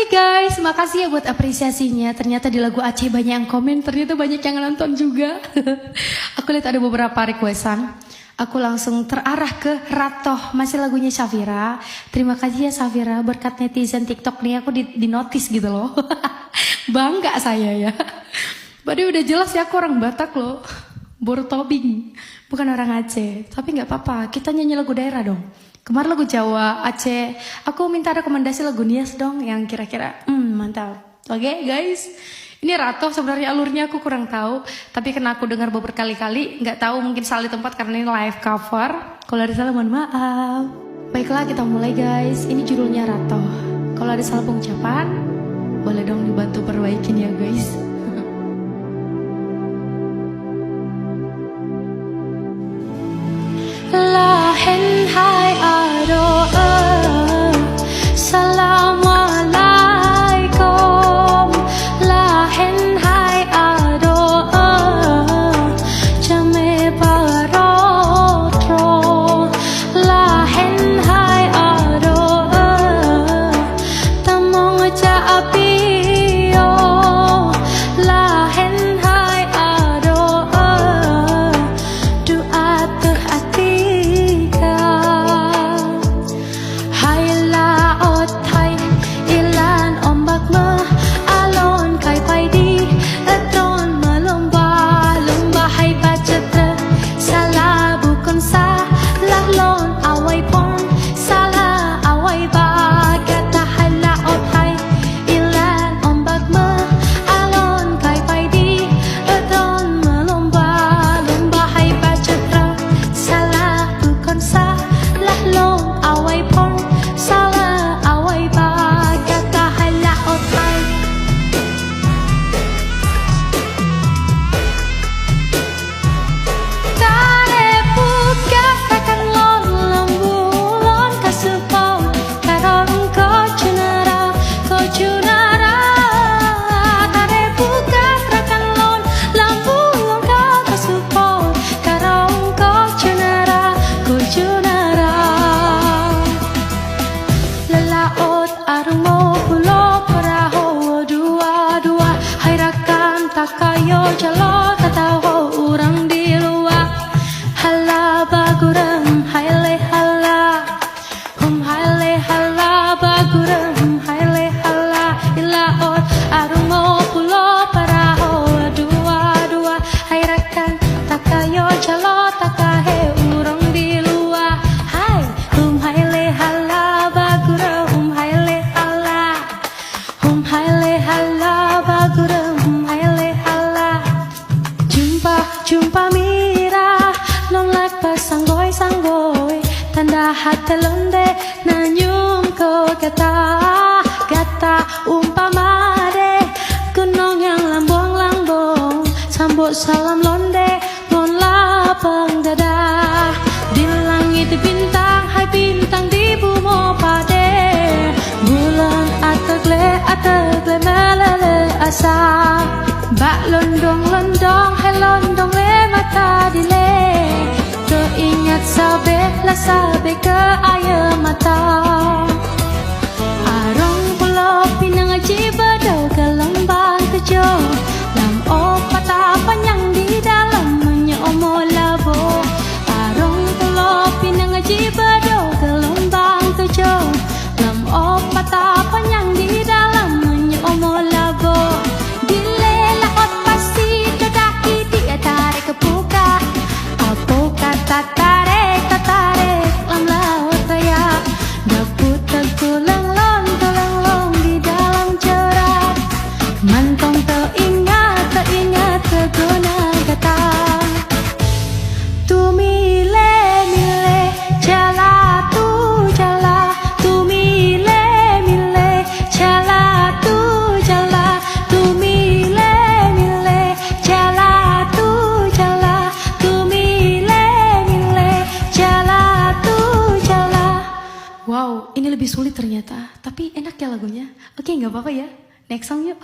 Hai guys, makasih ya buat apresiasinya. Ternyata di lagu Aceh banyak yang komen, ternyata banyak yang nonton juga. Aku lihat ada beberapa requestan. Aku langsung terarah ke Ratoh, masih lagunya Safira. Terima kasih ya Safira, berkat netizen TikTok nih aku di notice gitu loh. Bangga saya ya. Padahal udah jelas ya aku orang Batak loh. Borotobing, bukan orang Aceh. Tapi nggak apa-apa, kita nyanyi lagu daerah dong. Kemarin lagu Jawa, Aceh. Aku minta rekomendasi lagu Nias dong yang kira-kira mantap. Oke, guys. Ini Ratoh sebenarnya alurnya aku kurang tahu, tapi karena aku dengar beberapa kali, nggak tahu mungkin salah di tempat karena ini live cover. Kalau ada salah mohon maaf. Baiklah kita mulai guys. Ini judulnya Ratoh. Kalau ada salah pengucapan, boleh dong dibantu perbaikin ya guys. Lahen hai ado Assalamualaikum. Lahen hai ado Jame parotro. Lahen hai ado Tamong caapio. Lahen hai ado Doa hati kayo jalo kataho urang di luar hala bagurem haile hala haile hala bagurem haile hala ilaot arungo pulo paraho dua hairakan takayo jalo takahe urang di luar hai haile hala bagurem haile hala bagurem jumpa mira nolak pasanggoy tanda hati londe nanyum ko kata umpama de gunung yang lambung sambut salam londe mon lapang dada di langit bintang hai bintang di bumi pade bulan ategle melele asa bak londong hai londong le mata dile teringat sabe ke air mata arong pulau pinang aji badau ke lembang kejo lam opata panjang di dalam menyomo labo arong pulau pinang aji badau ke lembang kejo lam opata panjang di dalam menyomo labo tarik lam laut raya daput tegulang long di dalam jerat mantong teringat teguna kata tu mile jala tu mile jala tu mile jala Wow, ini lebih sulit ternyata. Tapi enak ya lagunya. Oke, nggak apa-apa ya. Next song yuk.